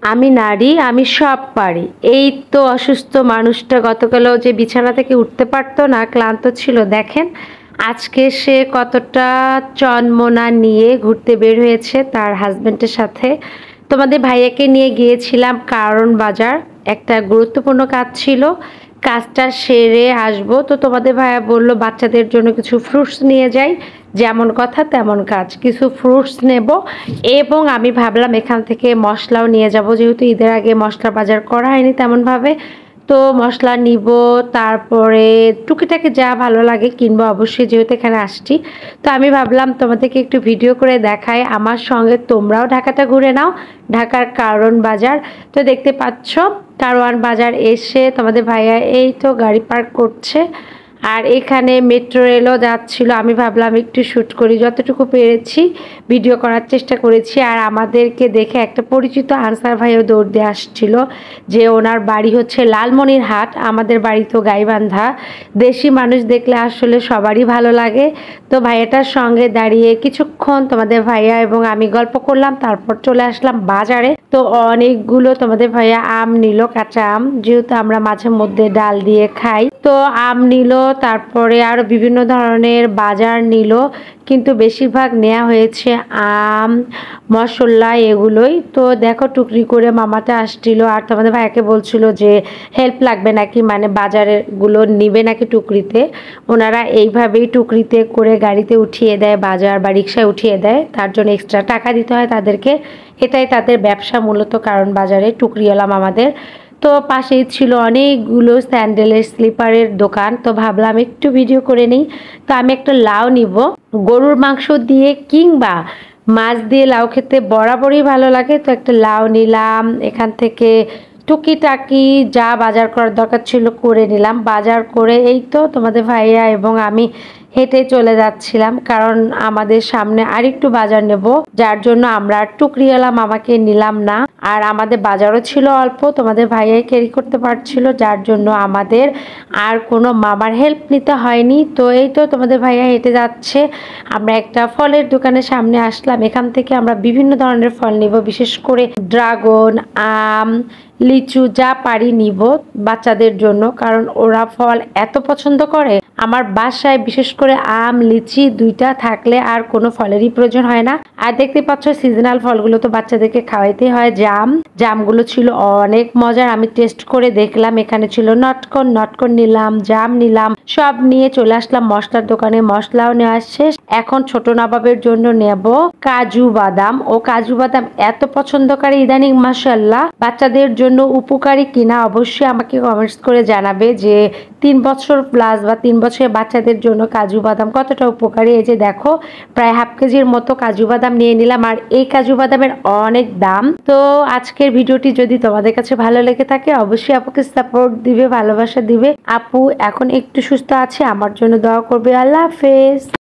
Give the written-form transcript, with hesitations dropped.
আমি নারী, আমি সব পারি। এই তো অসুস্থ মানুষটা গতকালও যে বিছানা থেকে উঠতে পারতো না, ক্লান্ত ছিল, দেখেন আজকে সে কতটা চনমনা নিয়ে ঘুরতে বের হয়েছে তার হাজবেন্ডের সাথে। তোমাদের ভাইয়াকে নিয়ে গিয়েছিলাম কারণ বাজার, একটা গুরুত্বপূর্ণ কাজ ছিল, কাজটা সেরে আসবো। তো তোমাদের ভাইয়া বলল বাচ্চাদের জন্য কিছু ফ্রুটস নিয়ে যাই, যেমন কথা তেমন কাজ, কিছু ফ্রুটস নেব এবং আমি ভাবলাম এখান থেকে মশলাও নিয়ে যাব, যেহেতু ঈদের আগে মশলা বাজার করা হয়নি তেমনভাবে। তো মশলা নিব, তারপরে টুকিটাকি যা ভালো লাগে কিনবো অবশ্যই, যেহেতু এখানে আসছি। তো আমি ভাবলাম তোমাদেরকে একটু ভিডিও করে দেখাই, আমার সঙ্গে তোমরাও ঢাকাটা ঘুরে নাও, ঢাকার কারওয়ান বাজার। তো দেখতে পাচ্ছ কারওয়ান বাজার এসে তোমাদের ভাইয়া এই তো গাড়ি পার্ক করছে, আর এখানে মেট্রো রেলও যাচ্ছিল। আমি ভাবলাম একটু শ্যুট করি, যতটুকু পেরেছি ভিডিও করার চেষ্টা করেছি। আর আমাদেরকে দেখে একটা পরিচিত আনসার ভাইও দৌড় দিয়ে আসছিল, যে ওনার বাড়ি হচ্ছে লালমনিরহাট, আমাদের বাড়ি তো গাইবান্ধা। দেশি মানুষ দেখলে আসলে সবারই ভালো লাগে। তো ভাইয়াটার সঙ্গে দাঁড়িয়ে কিছুক্ষণ তোমাদের ভাইয়া এবং আমি গল্প করলাম, তারপর চলে আসলাম বাজারে। তো অনেকগুলো তোমাদের ভাইয়া আম নিল, কাঁচা আম, যেহেতু আমরা মাঝে মধ্যে ডাল দিয়ে খাই। তো আম নিল, তারপরে আরও বিভিন্ন ধরনের বাজার নিল, কিন্তু বেশিরভাগ নেওয়া হয়েছে আম, মশলা, এগুলোই। তো দেখো টুকরি করে মামাটা আসছিল, আর তোমাদের ভাইয়াকে বলছিল যে হেল্প লাগবে নাকি, মানে বাজারগুলো নিবে নাকি টুকরিতে। ওনারা এইভাবেই টুকরিতে করে গাড়িতে উঠিয়ে দেয় বাজার, বা রিক্সায় উঠিয়ে দেয়, তার জন্য এক্সট্রা টাকা দিতে হয় তাদেরকে। এটাই তাদের ব্যবসা মূলত, কারণ বাজারে টুকরিওয়ালা আমাদের। তো পাশেই ছিল অনেকগুলো স্যান্ডেলের, স্লিপারের দোকান। তো ভাবলাম একটু ভিডিও করে নিই। তো আমি একটা লাউ নিব, গরুর মাংস দিয়ে কিংবা মাছ দিয়ে লাউ খেতে বরাবরই ভালো লাগে। তো একটা লাউ নিলাম এখান থেকে, টুকিটাকি যা বাজার করার দরকার ছিল করে নিলাম। বাজার করে এই তো তোমাদের ভাইয়া এবং আমি হেঁটে চলে যাচ্ছিলাম, কারণ আমাদের সামনে আরেকটু বাজার নেব, যার জন্য আমরা টুকরিওয়ালা মামাকে নিলাম না। আর আমাদের বাজারও ছিল অল্প, তোমাদের ভাইয়াই ক্যারি করতে পারছিল, যার জন্য আমাদের আর কোনো মামার হেল্প নিতে হয়নি। তো এই তো তোমাদের ভাইয়া হেঁটে যাচ্ছে, আমরা একটা ফলের দোকানের সামনে আসলাম। এখান থেকে আমরা বিভিন্ন ধরনের ফল নিব, বিশেষ করে ড্রাগন, আম, লিচু, যা পারি নিব বাচ্চাদের জন্য, কারণ ওরা ফল এত পছন্দ করে। আমার বাসায় বিশেষ করে আম, লিচি দুইটা থাকলে আর কোনো ফলেরই প্রয়োজন হয় না। আর দেখতে পাচ্ছ সিজনাল ফলগুলো তো বাচ্চাদেরকে খাওয়াইতে হয়। জামগুলো ছিল অনেক মজার, আমি টেস্ট করে দেখলাম। এখানে ছিল নটকন নিলাম, জাম নিলাম, সব নিয়ে চলে আসলাম মশলার দোকানে। মশলাও নেওয়া শেষ, এখন ছোট নবাবের জন্য নেব কাজু বাদাম। ও কাজু বাদাম এত পছন্দ করে ইদানিং, মাশাআল্লাহ। বাচ্চাদের জন্য উপকারী কিনা অবশ্যই আমাকে কমেন্টস করে জানাবে, যে 3 বছর প্লাস বা 3 বছরের বাচ্চাদের জন্য কাজু বাদাম কতটা উপকারী। এই যে দেখো প্রায় হাফ কেজির মতো কাজু বাদাম নিয়ে নিলাম, আর এই কাজু বাদামের অনেক দাম। তো আজকের ভিডিওটি যদি তোমাদের কাছে ভালো লেগে থাকে অবশ্যই আপুকে সাপোর্ট দিবে, ভালোবাসা দিবে। আপু এখন একটু সুস্থ আছে, আমার জন্য দোয়া করবে। আল্লাহ হাফেজ।